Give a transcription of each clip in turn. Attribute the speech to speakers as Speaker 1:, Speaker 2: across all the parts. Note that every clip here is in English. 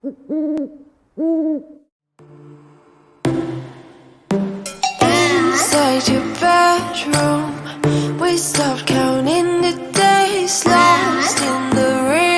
Speaker 1: Inside your bedroom, we stopped counting the days, lost in the rhythm.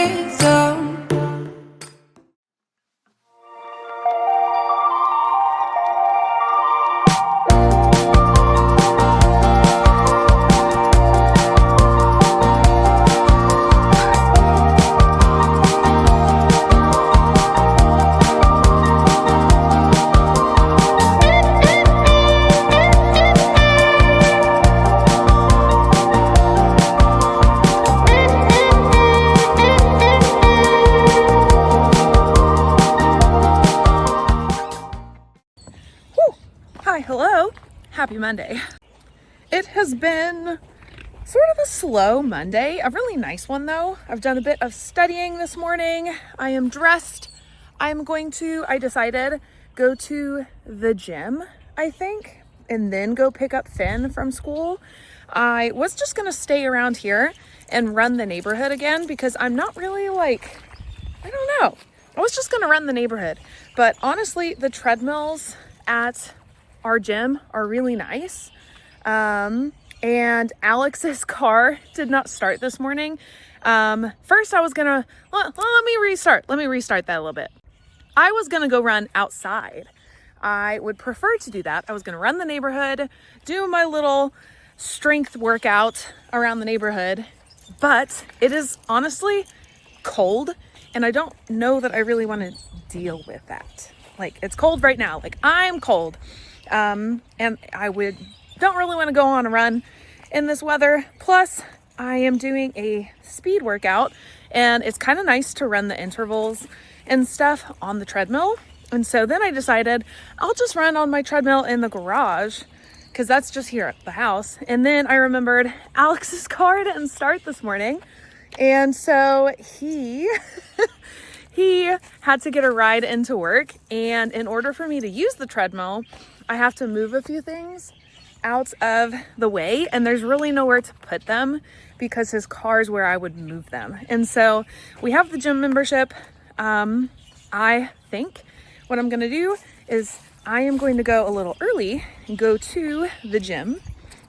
Speaker 2: Hi, hello, happy Monday. It has been sort of a slow Monday, a really nice one though. I've done a bit of studying this morning. I am dressed. I decided, go to the gym, I think, and then go pick up Finn from school. I was just gonna stay around here and run the neighborhood again because I'm not really I don't know. I was just gonna run the neighborhood, but honestly, the treadmills at our gym are really nice. And Alex's car did not start this morning. First I was gonna, let me restart that a little bit. I was gonna go run outside. I would prefer to do that. I was gonna run the neighborhood, do my little strength workout around the neighborhood, but it is honestly cold and I don't know that I really want to deal with that. It's cold right now. I'm cold. And don't really want to go on a run in this weather. Plus, I am doing a speed workout and it's kind of nice to run the intervals and stuff on the treadmill. And so then I decided I'll just run on my treadmill in the garage because that's just here at the house. And then I remembered Alex's car didn't start this morning. And so he had to get a ride into work. And in order for me to use the treadmill, I have to move a few things out of the way, and there's really nowhere to put them because his car is where I would move them. And so we have the gym membership. I think what I'm going to do is I am going to go a little early and go to the gym,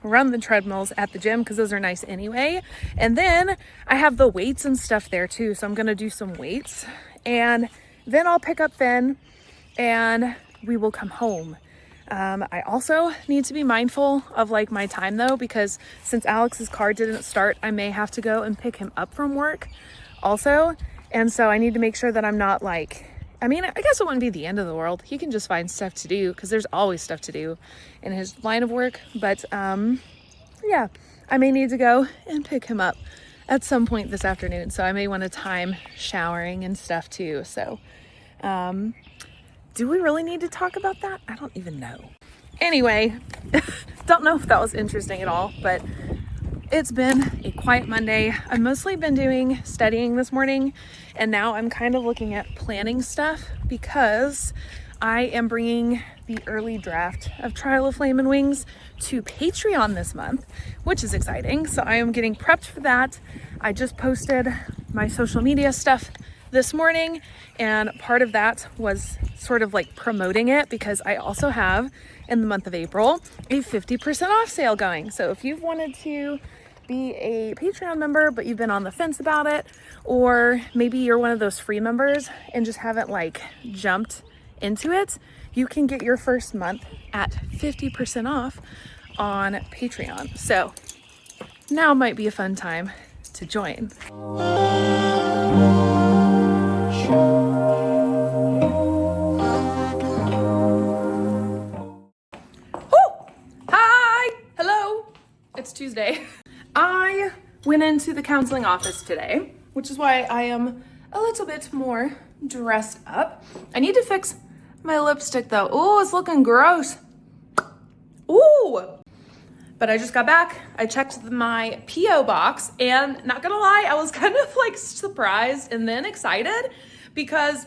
Speaker 2: run the treadmills at the gym because those are nice anyway. And then I have the weights and stuff there too. So I'm going to do some weights and then I'll pick up Finn and we will come home. I also need to be mindful of my time though, because since Alex's car didn't start, I may have to go and pick him up from work also. And so I need to make sure that I'm not I guess it wouldn't be the end of the world. He can just find stuff to do because there's always stuff to do in his line of work. But yeah, I may need to go and pick him up at some point this afternoon. So I may want to time showering and stuff too. So, do we really need to talk about that? I don't even know. Anyway, don't know if that was interesting at all, but it's been a quiet Monday. I've mostly been doing studying this morning, and now I'm kind of looking at planning stuff because I am bringing the early draft of Trial of Flame and Wings to Patreon this month, which is exciting. So I am getting prepped for that. I just posted my social media stuff this morning, and part of that was sort of promoting it because I also have in the month of April a 50% off sale going. So if you've wanted to be a Patreon member but you've been on the fence about it, or maybe you're one of those free members and just haven't jumped into it, you can get your first month at 50% off on Patreon. So now might be a fun time to join. It's Tuesday. I went into the counseling office today, which is why I am a little bit more dressed up. I need to fix my lipstick though. Oh, it's looking gross. Ooh. But I just got back. I checked my P.O. box and not gonna lie, I was kind of surprised and then excited because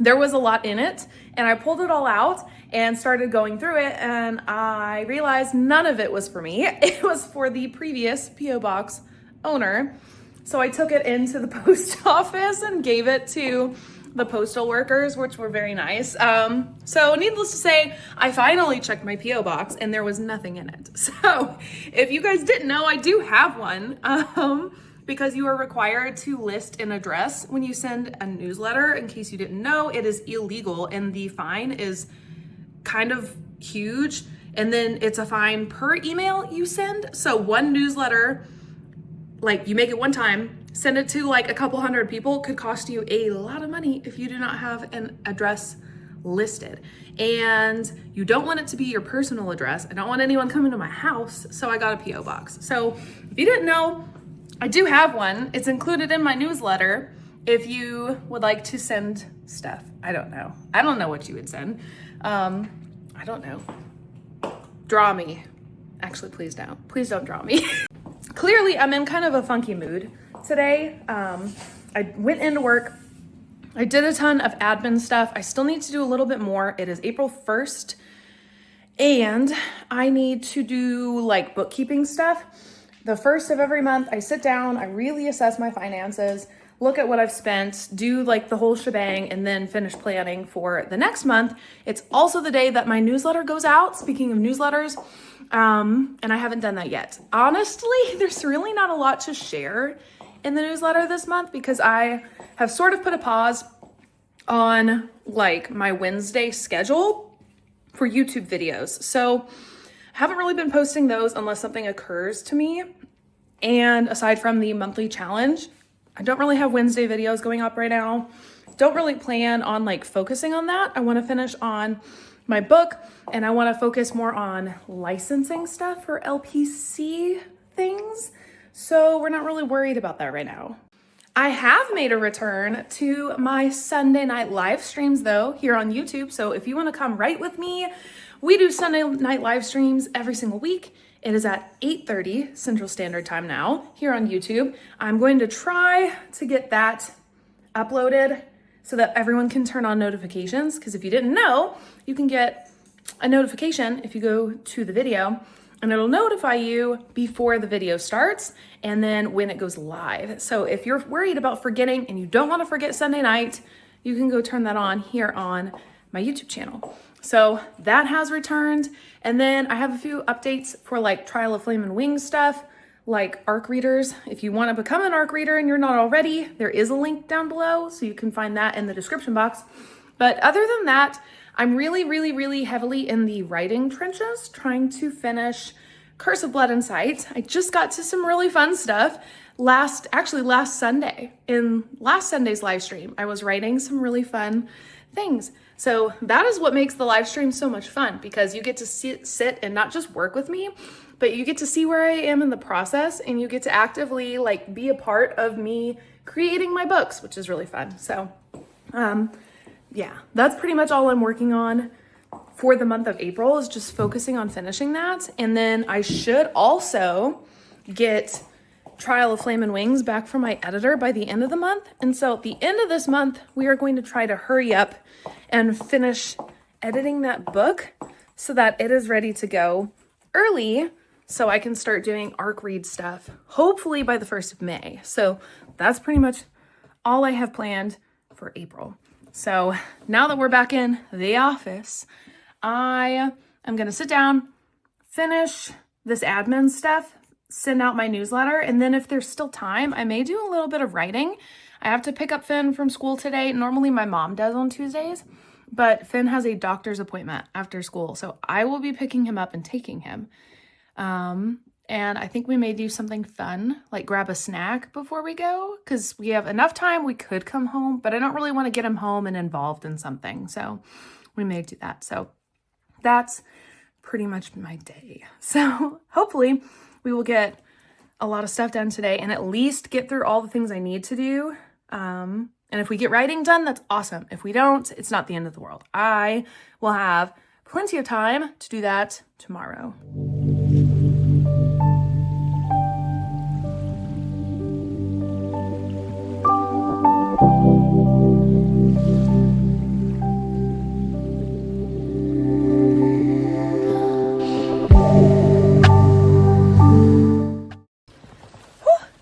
Speaker 2: there was a lot in it, and I pulled it all out and started going through it, and I realized none of it was for me. It was for the previous P.O. box owner. So I took it into the post office and gave it to the postal workers, which were very nice. So needless to say, I finally checked my P.O. box and there was nothing in it. So if you guys didn't know, I do have one. Because you are required to list an address when you send a newsletter. In case you didn't know, it is illegal and the fine is kind of huge. And then it's a fine per email you send. So one newsletter, like you make it one time, send it to like a couple hundred people, could cost you a lot of money if you do not have an address listed. And you don't want it to be your personal address. I don't want anyone coming to my house, so I got a P.O. box. So if you didn't know, I do have one. It's included in my newsletter if you would like to send stuff. I don't know. I don't know what you would send. I don't know. Draw me. Actually, please don't. Please don't draw me. Clearly, I'm in kind of a funky mood today. I went into work. I did a ton of admin stuff. I still need to do a little bit more. It is April 1st, and I need to do like bookkeeping stuff. The first of every month, I sit down, I really assess my finances, look at what I've spent, do like the whole shebang, and then finish planning for the next month. It's also the day that my newsletter goes out, speaking of newsletters, and I haven't done that yet. Honestly, there's really not a lot to share in the newsletter this month because I have sort of put a pause on like my Wednesday schedule for YouTube videos. So I haven't really been posting those unless something occurs to me. And aside from the monthly challenge, I don't really have Wednesday videos going up right now. Don't really plan on like focusing on that. I want to finish on my book and I want to focus more on licensing stuff for LPC things. So we're not really worried about that right now. I have made a return to my Sunday night live streams though here on YouTube. So if you want to come right with me, we do Sunday night live streams every single week. It is at 8:30 Central Standard Time now here on YouTube. I'm going to try to get that uploaded so that everyone can turn on notifications. Because if you didn't know, you can get a notification if you go to the video and it'll notify you before the video starts and then when it goes live. So if you're worried about forgetting and you don't want to forget Sunday night, you can go turn that on here on my YouTube channel. So that has returned. And then I have a few updates for like Trial of Flame and Wings stuff, like ARC readers. If you want to become an ARC reader and you're not already, there is a link down below. So you can find that in the description box. But other than that, I'm really heavily in the writing trenches, trying to finish Curse of Blood and Sight. I just got to some really fun stuff last Sunday. In last Sunday's live stream, I was writing some really fun things. So that is what makes the live stream so much fun, because you get to sit and not just work with me, but you get to see where I am in the process and you get to actively like be a part of me creating my books, which is really fun. So yeah, that's pretty much all I'm working on for the month of April, is just focusing on finishing that. And then I should also get Trial of Flame and Wings back from my editor by the end of the month. And so at the end of this month, we are going to try to hurry up and finish editing that book so that it is ready to go early so I can start doing ARC read stuff, hopefully by the 1st of May. So that's pretty much all I have planned for April. So now that we're back in the office, I am going to sit down, finish this admin stuff, send out my newsletter, and then if there's still time, I may do a little bit of writing. I have to pick up Finn from school today. Normally my mom does on Tuesdays, but Finn has a doctor's appointment after school, so I will be picking him up and taking him. And I think we may do something fun, like grab a snack before we go, because we have enough time. We could come home, but I don't really want to get him home and involved in something, so we may do that. So that's pretty much my day. So hopefully we will get a lot of stuff done today and at least get through all the things I need to do. And if we get writing done, that's awesome. If we don't, it's not the end of the world. I will have plenty of time to do that tomorrow.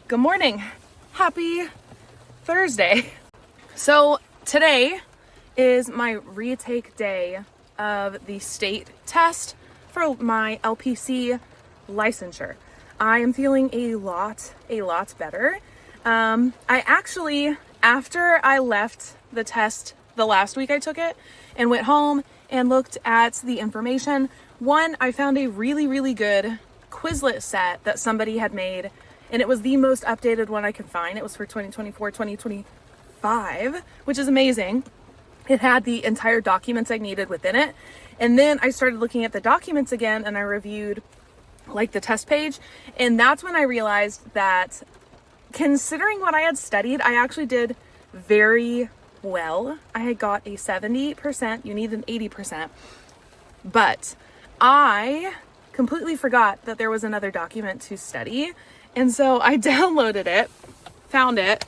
Speaker 2: Good morning. Happy Thursday. So Today is my retake day of the state test for my LPC licensure. I am feeling a lot better. I actually, after I left the test the last week I took it and went home and looked at the information, I found a really good Quizlet set that somebody had made, and it was the most updated one I could find. It was for 2024, 2025, which is amazing. It had the entire documents I needed within it. And then I started looking at the documents again and I reviewed like the test page. And that's when I realized that considering what I had studied, I actually did very well. I had got a 70%, you need an 80%, but I completely forgot that there was another document to study. And so I downloaded it, found it,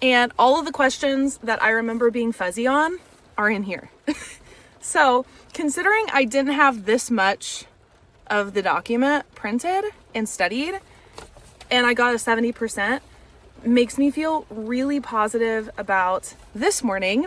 Speaker 2: and all of the questions that I remember being fuzzy on are in here. So considering I didn't have this much of the document printed and studied, and I got a 70%, makes me feel really positive about this morning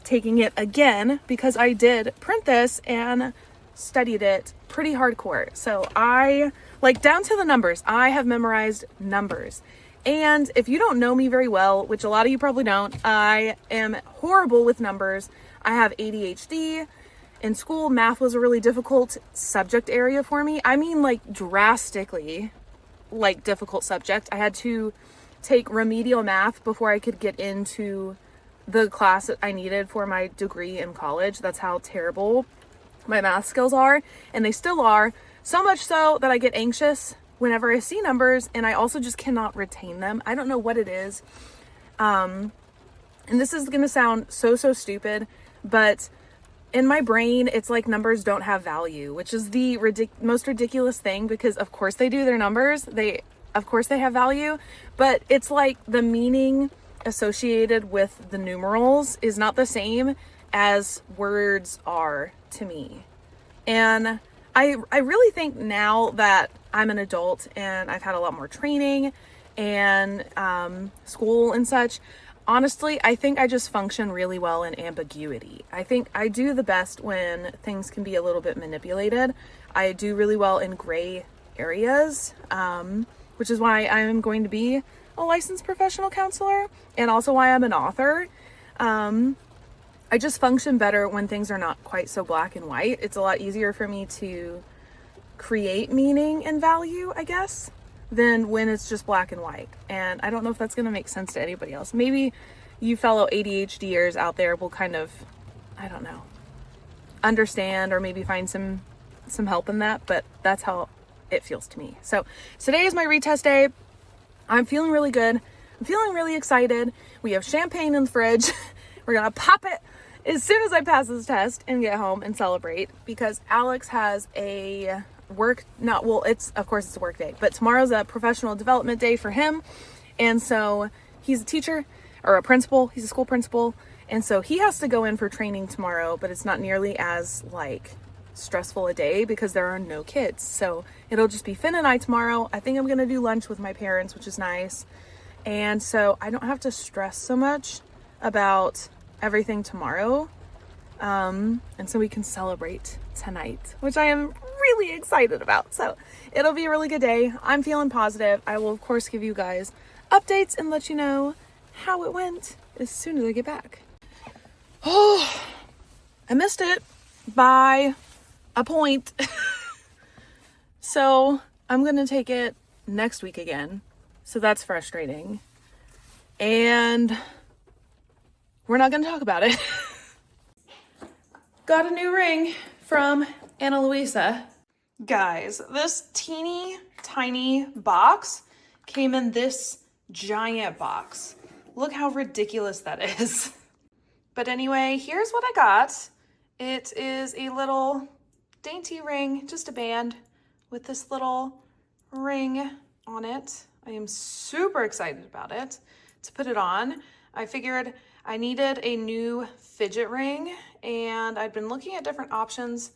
Speaker 2: taking it again, because I did print this and studied it pretty hardcore. So I, like, down to the numbers, I have memorized numbers. And if you don't know me very well, which a lot of you probably don't, I am horrible with numbers. I have ADHD. In school, math was a really difficult subject area for me. I mean, like, drastically, like, difficult subject. I had to take remedial math before I could get into the class that I needed for my degree in college. That's how terrible my math skills are, and they still are. So much so that I get anxious whenever I see numbers, and I also just cannot retain them. I don't know what it is. And this is gonna sound so stupid, but in my brain, it's like numbers don't have value, which is the most ridiculous thing, because of course they do. Their numbers, of course they have value, but it's like the meaning associated with the numerals is not the same as words are to me. And I really think now that I'm an adult and I've had a lot more training and school and such, honestly, I think I just function really well in ambiguity. I think I do the best when things can be a little bit manipulated. I do really well in gray areas, which is why I'm going to be a licensed professional counselor, and also why I'm an author. I just function better when things are not quite so black and white. It's a lot easier for me to create meaning and value, I guess, than when it's just black and white. And I don't know if that's going to make sense to anybody else. Maybe you fellow ADHDers out there will kind of, I don't know, understand or maybe find some help in that, but that's how it feels to me. So today is my retest day. I'm feeling really good. I'm feeling really excited. We have champagne in the fridge. We're gonna pop it as soon as I pass this test and get home and celebrate, because Alex has a it's a work day, but tomorrow's a professional development day for him. And so he's a teacher or a principal. He's a school principal. And so he has to go in for training tomorrow, but it's not nearly as like stressful a day because there are no kids. So it'll just be Finn and I tomorrow. I think I'm going to do lunch with my parents, which is nice. And so I don't have to stress so much about everything tomorrow. And so we can celebrate tonight, which I am really excited about. So it'll be a really good day. I'm feeling positive. I will of course give you guys updates and let you know how it went as soon as I get back. Oh, I missed it by a point. So I'm gonna take it next week again. So that's frustrating. And we're not gonna talk about it. Got a new ring from Ana Luisa. Guys, this teeny tiny box came in this giant box. Look how ridiculous that is. But anyway, here's what I got. It is a little dainty ring, just a band with this little ring on it. I am super excited about it to put it on. I figured I needed a new fidget ring, and I'd been looking at different options,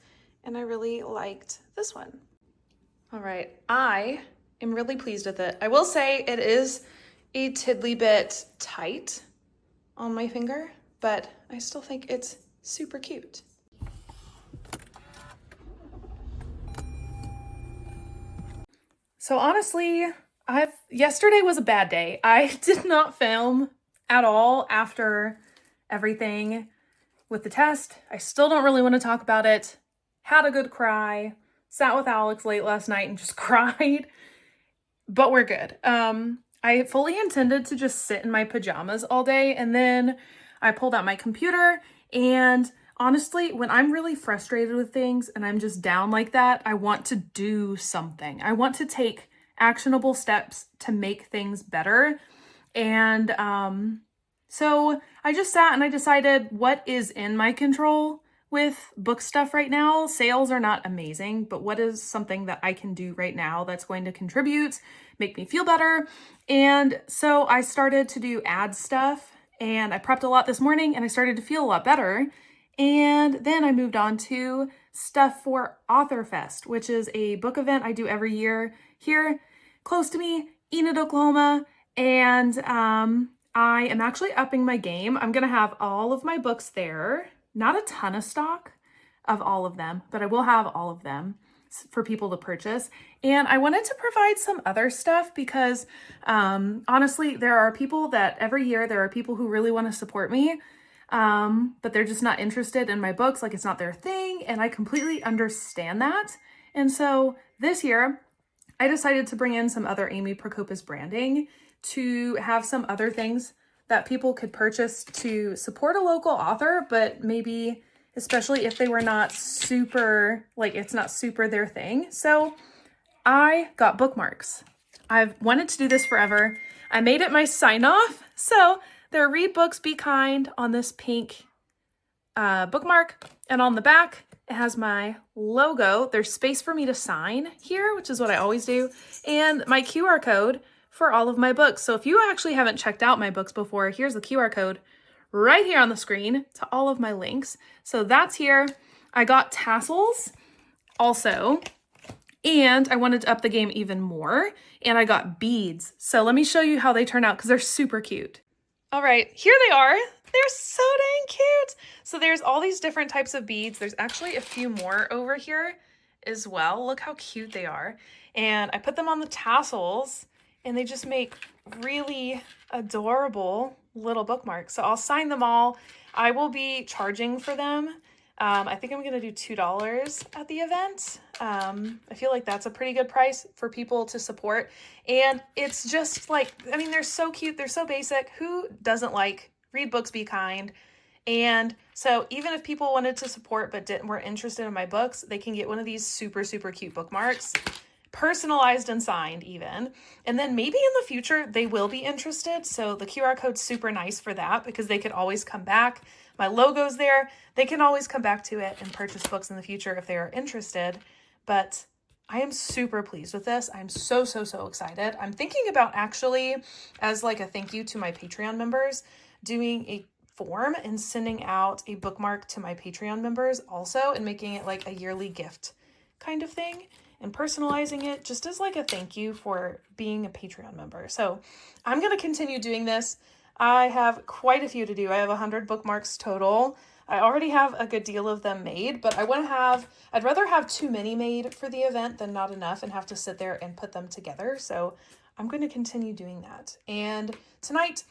Speaker 2: and I really liked this one. All right, I am really pleased with it. I will say it is a tiddly bit tight on my finger. but I still think it's super cute. So honestly, yesterday was a bad day. I did not film at all after everything with the test. I still don't really want to talk about it. Had a good cry. Sat with Alex late last night and just cried. But we're good. I fully intended to just sit in my pajamas all day, and then I pulled out my computer, and honestly, when I'm really frustrated with things and I'm just down like that, I want to do something. I want to take actionable steps to make things better. And so I just sat and I decided what is in my control with book stuff right now. Sales are not amazing, but what is something that I can do right now that's going to contribute, make me feel better? And so I started to do ad stuff, and I prepped a lot this morning, and I started to feel a lot better. And then I moved on to stuff for Author Fest, which is a book event I do every year here close to me, Enid, Oklahoma. And I am actually upping my game. I'm going to have all of my books there. Not a ton of stock of all of them, but I will have all of them for people to purchase. And I wanted to provide some other stuff because honestly, there are people that every year, there are people who really want to support me, but they're just not interested in my books. Like, it's not their thing. And I completely understand that. And so this year, I decided to bring in some other Amy Prokopis branding to have some other things that people could purchase to support a local author, but maybe especially if they were not super, like, it's not super their thing. So I got bookmarks. I've wanted to do this forever. I made it my sign off. So there are Read Books, Be Kind on this pink bookmark, and on the back it has my logo. There's space for me to sign here, which is what I always do, and my QR code for all of my books. So if you actually haven't checked out my books before, here's the QR code right here on the screen to all of my links. So that's here. I got tassels also, and I wanted to up the game even more, and I got beads. So let me show you how they turn out because they're super cute. All right, here they are. They're so dang cute. So there's all these different types of beads. There's actually a few more over here as well. Look how cute they are. And I put them on the tassels, and they just make really adorable little bookmarks. So I'll sign them all. I will be charging for them. I think I'm going to do $2 at the event. I feel like that's a pretty good price for people to support. And it's just like, I mean, they're so cute. They're so basic. Who doesn't like Read Books, Be Kind? And so even if people wanted to support but weren't interested in my books, they can get one of these super, super cute bookmarks, personalized and signed even. And then maybe in the future they will be interested. So the QR code's super nice for that because they could always come back. My logo's there. They can always come back to it and purchase books in the future if they are interested. But I am super pleased with this. I'm so, so, so excited. I'm thinking about actually, as like a thank you to my Patreon members, doing a form and sending out a bookmark to my Patreon members also, and making it like a yearly gift kind of thing, and personalizing it just as like a thank you for being a Patreon member. So I'm going to continue doing this. I have quite a few to do. I have 100 bookmarks total. I already have a good deal of them made, but I'd rather have too many made for the event than not enough and have to sit there and put them together. So I'm going to continue doing that. And tonight,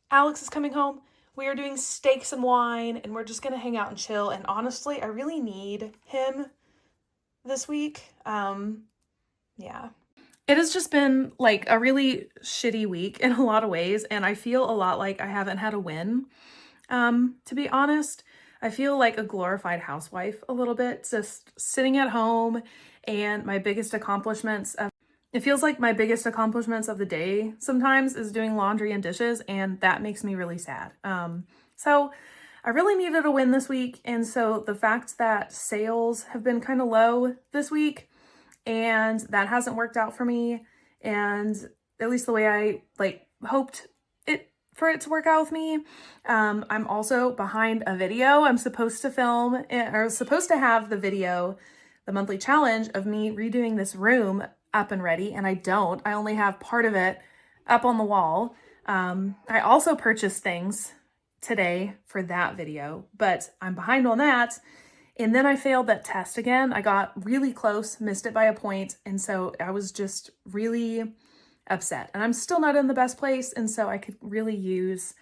Speaker 2: Alex is coming home. We are doing steaks and wine, and we're just going to hang out and chill. And honestly, I really need him this week. Yeah. It has just been like a really shitty week in a lot of ways, and I feel a lot like I haven't had a win. To be honest, I feel like a glorified housewife a little bit, just sitting at home, and my biggest accomplishments it feels like my biggest accomplishments of the day sometimes is doing laundry and dishes, and that makes me really sad. So I really needed a win this week, and so the fact that sales have been kind of low this week, and that hasn't worked out for me, and at least the way I like hoped for it to work out with me. I'm also behind a video. I'm supposed to film or supposed to have the video, the monthly challenge of me redoing this room up and ready, and I don't. I only have part of it up on the wall. I also purchased things today for that video, but I'm behind on that. And then I failed that test again. I got really close, missed it by a point. And so I was just really upset, and I'm still not in the best place. And so I could really use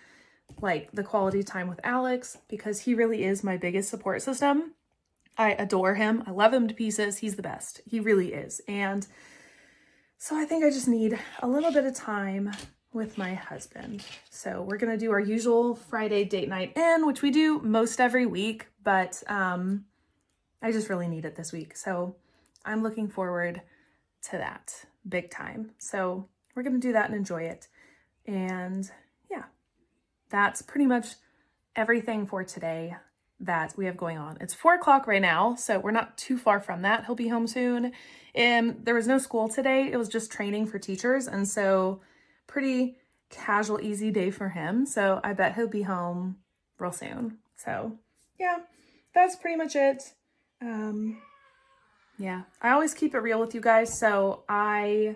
Speaker 2: like the quality time with Alex, because he really is my biggest support system. I adore him. I love him to pieces. He's the best. He really is. And so I think I just need a little bit of time with my husband. So we're going to do our usual Friday date night in, which we do most every week, but I just really need it this week. So I'm looking forward to that big time. So we're going to do that and enjoy it. And yeah, that's pretty much everything for today that we have going on. It's 4 o'clock right now, so we're not too far from that. He'll be home soon. And there was no school today. It was just training for teachers. And so pretty casual, easy day for him. So I bet he'll be home real soon. So yeah, that's pretty much it. Yeah, I always keep it real with you guys. So I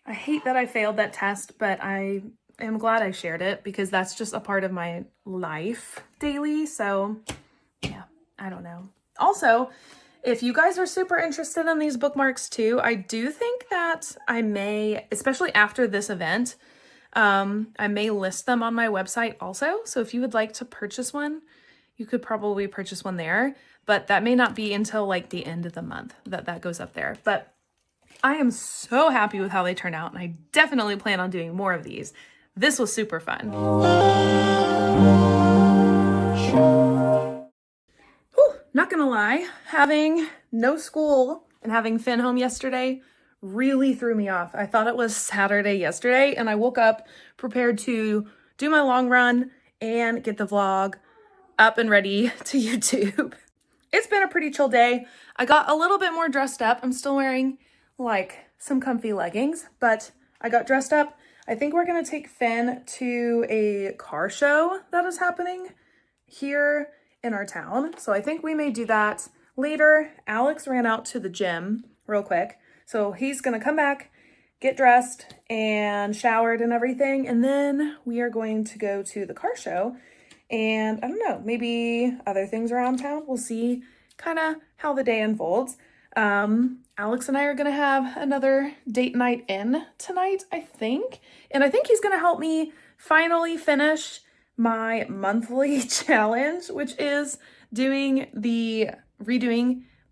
Speaker 2: hate that I failed that test, but I am glad I shared it, because that's just a part of my life daily. So yeah, I don't know. Also, if you guys are super interested in these bookmarks too, I do think that I may, especially after this event, I may list them on my website also. So if you would like to purchase one, you could probably purchase one there, but that may not be until like the end of the month that goes up there. But I am so happy with how they turned out, and I definitely plan on doing more of these. This was super fun. Whew, not gonna lie, having no school and having Finn home yesterday really threw me off. I thought it was Saturday yesterday, and I woke up prepared to do my long run and get the vlog up and ready to YouTube. It's been a pretty chill day. I got a little bit more dressed up. I'm still wearing like some comfy leggings, but I got dressed up. I think we're gonna take Finn to a car show that is happening here in our town. So I think we may do that later. Alex ran out to the gym real quick. So he's gonna come back, get dressed and showered and everything. And then we are going to go to the car show. And I don't know, maybe other things around town. We'll see kind of how the day unfolds. Alex and I are going to have another date night in tonight, I think. And I think he's going to help me finally finish my monthly challenge, which is redoing the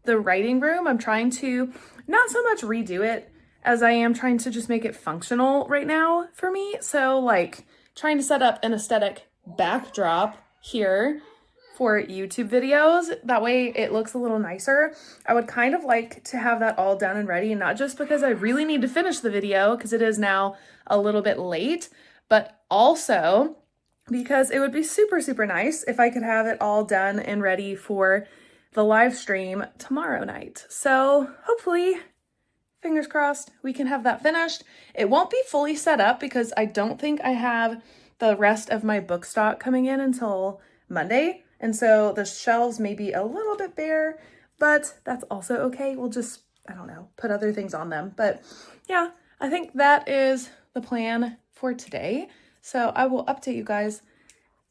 Speaker 2: writing room. I'm trying to not so much redo it as I am trying to just make it functional right now for me. So like trying to set up an aesthetic backdrop here for YouTube videos. That way it looks a little nicer. I would kind of like to have that all done and ready, and not just because I really need to finish the video because it is now a little bit late, but also because it would be super, super nice if I could have it all done and ready for the live stream tomorrow night. So hopefully, fingers crossed, we can have that finished. It won't be fully set up because I don't think I have the rest of my book stock coming in until Monday. And so the shelves may be a little bit bare, but that's also okay. We'll just, I don't know, put other things on them. But yeah, I think that is the plan for today. So I will update you guys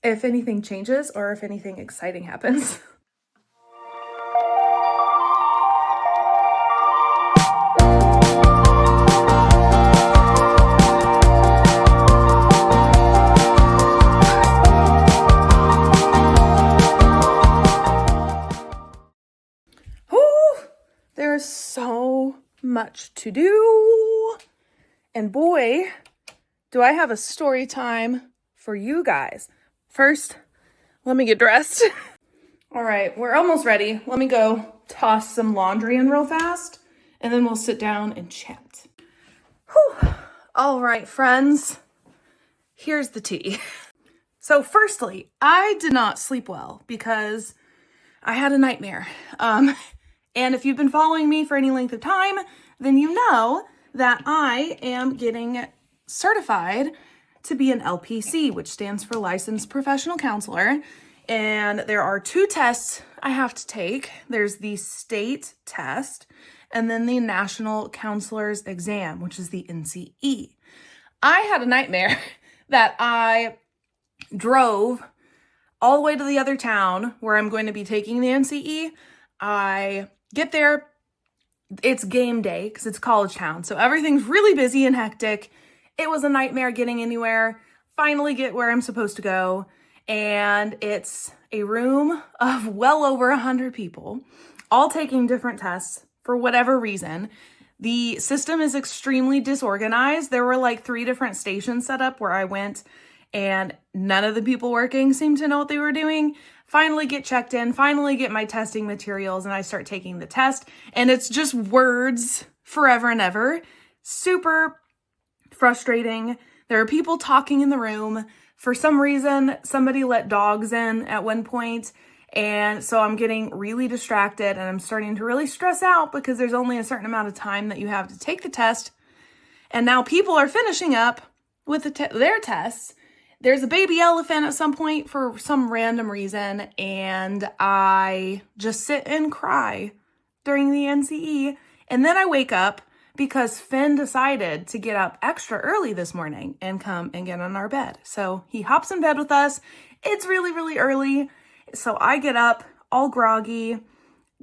Speaker 2: if anything changes or if anything exciting happens. There's so much to do. And boy, do I have a story time for you guys. First, let me get dressed. All right, we're almost ready. Let me go toss some laundry in real fast, and then we'll sit down and chat. Whew. All right, friends, here's the tea. So firstly, I did not sleep well because I had a nightmare. And if you've been following me for any length of time, then you know that I am getting certified to be an LPC, which stands for Licensed Professional Counselor. And there are 2 tests I have to take. There's the state test and then the National Counselor's Exam, which is the NCE. I had a nightmare that I drove all the way to the other town where I'm going to be taking the NCE. I get there, it's game day because it's college town, so everything's really busy and hectic. It was a nightmare getting anywhere. Finally get where I'm supposed to go, and it's a room of well over 100 people, all taking different tests for whatever reason. The system is extremely disorganized. There were like 3 different stations set up where I went, and none of the people working seemed to know what they were doing. Finally get checked in, finally get my testing materials, and I start taking the test, and it's just words forever and ever. Super frustrating. There are people talking in the room. For some reason, somebody let dogs in at one point, and so I'm getting really distracted, and I'm starting to really stress out because there's only a certain amount of time that you have to take the test, and now people are finishing up with their tests. There's a baby elephant at some point for some random reason, and I just sit and cry during the NCE, and then I wake up because Finn decided to get up extra early this morning and come and get on our bed. So he hops in bed with us. It's really, really early. So I get up all groggy,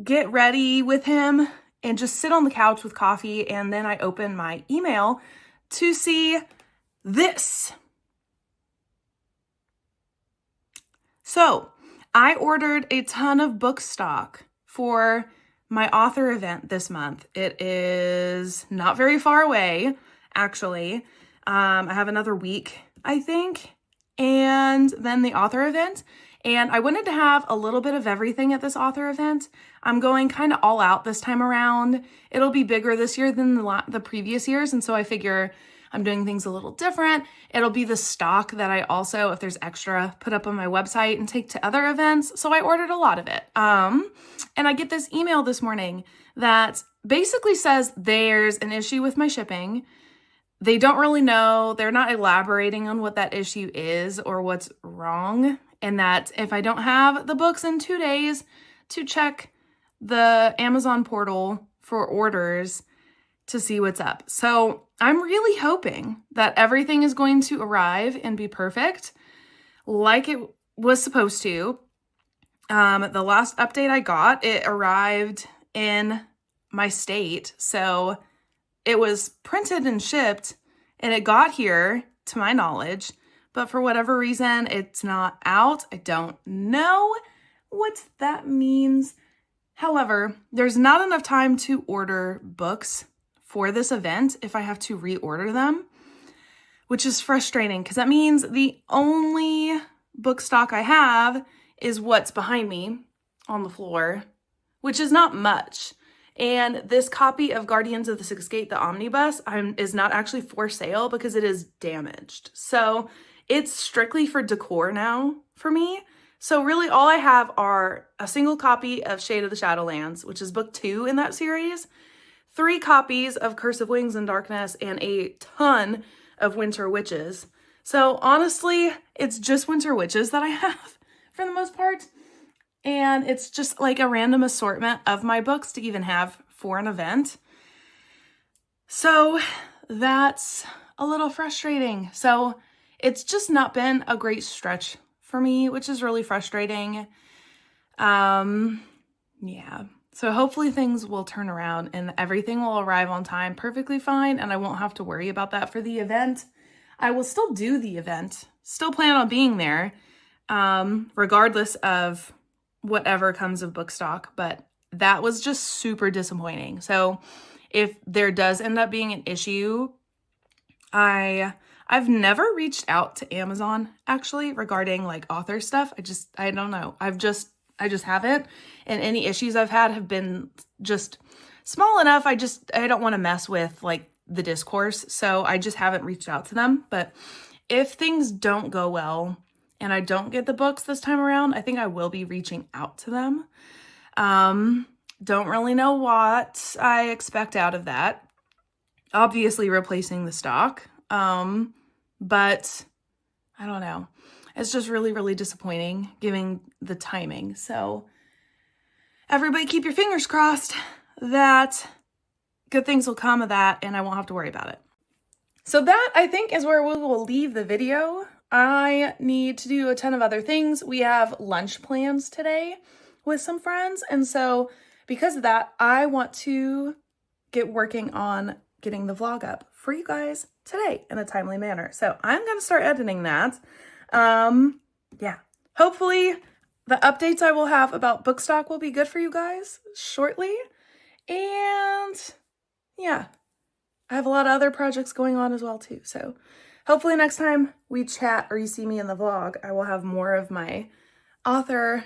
Speaker 2: get ready with him, and just sit on the couch with coffee. And then I open my email to see this. So I ordered a ton of book stock for my author event this month. It is not very far away, actually. I have another week, I think, and then the author event. And I wanted to have a little bit of everything at this author event. I'm going kind of all out this time around. It'll be bigger this year than the previous years, and so I figure I'm doing things a little different. It'll be the stock that I also, if there's extra, put up on my website and take to other events. So I ordered a lot of it. And I get this email this morning that basically says there's an issue with my shipping. They don't really know. They're not elaborating on what that issue is or what's wrong. And that if I don't have the books in 2 days to check the Amazon portal for orders to see what's up. So I'm really hoping that everything is going to arrive and be perfect like it was supposed to. The last update I got, it arrived in my state. So it was printed and shipped and it got here to my knowledge, but for whatever reason, it's not out. I don't know what that means. However, there's not enough time to order books for this event if I have to reorder them, which is frustrating because that means the only book stock I have is what's behind me on the floor, which is not much. And this copy of Guardians of the Sixth Gate, the omnibus, is not actually for sale because it is damaged. So it's strictly for decor now for me. So really all I have are a single copy of Shade of the Shadowlands, which is book 2 in that series, 3 copies of Curse of Wings and Darkness, and a ton of Winter Witches. So honestly, it's just Winter Witches that I have for the most part. And it's just like a random assortment of my books to even have for an event. So that's a little frustrating. So it's just not been a great stretch for me, which is really frustrating. Yeah. So hopefully things will turn around and everything will arrive on time perfectly fine, and I won't have to worry about that for the event. I will still do the event, still plan on being there, regardless of whatever comes of book stock, but that was just super disappointing. So if there does end up being an issue, I've never reached out to Amazon actually regarding like author stuff. I don't know. I just haven't. And any issues I've had have been just small enough. I don't want to mess with like the discourse. So I just haven't reached out to them. But if things don't go well and I don't get the books this time around, I think I will be reaching out to them. Don't really know what I expect out of that. Obviously replacing the stock. But I don't know. It's just really, really disappointing given the timing. So everybody keep your fingers crossed that good things will come of that and I won't have to worry about it. So that, I think, is where we will leave the video. I need to do a ton of other things. We have lunch plans today with some friends. And so because of that, I want to get working on getting the vlog up for you guys today in a timely manner. So I'm going to start editing that. Yeah, hopefully the updates I will have about Bookstock will be good for you guys shortly. And yeah, I have a lot of other projects going on as well too. So hopefully next time we chat or you see me in the vlog, I will have more of my author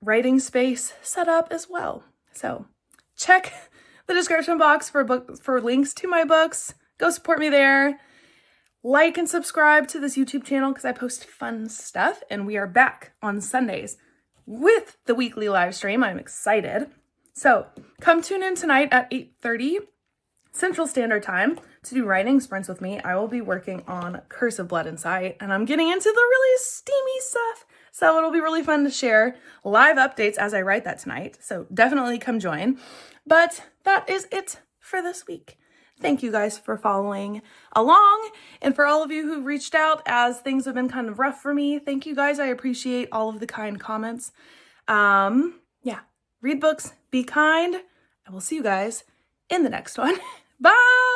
Speaker 2: writing space set up as well. So check the description box for links to my books. Go support me there. Like and subscribe to this YouTube channel because I post fun stuff. And we are back on Sundays with the weekly live stream. I'm excited. So come tune in tonight at 8:30 Central Standard Time to do writing sprints with me. I will be working on Curse of Blood and Sight, and I'm getting into the really steamy stuff. So it'll be really fun to share live updates as I write that tonight. So definitely come join. But that is it for this week. Thank you guys for following along. And for all of you who reached out as things have been kind of rough for me, thank you guys. I appreciate all of the kind comments. Yeah, read books, be kind. I will see you guys in the next one. Bye!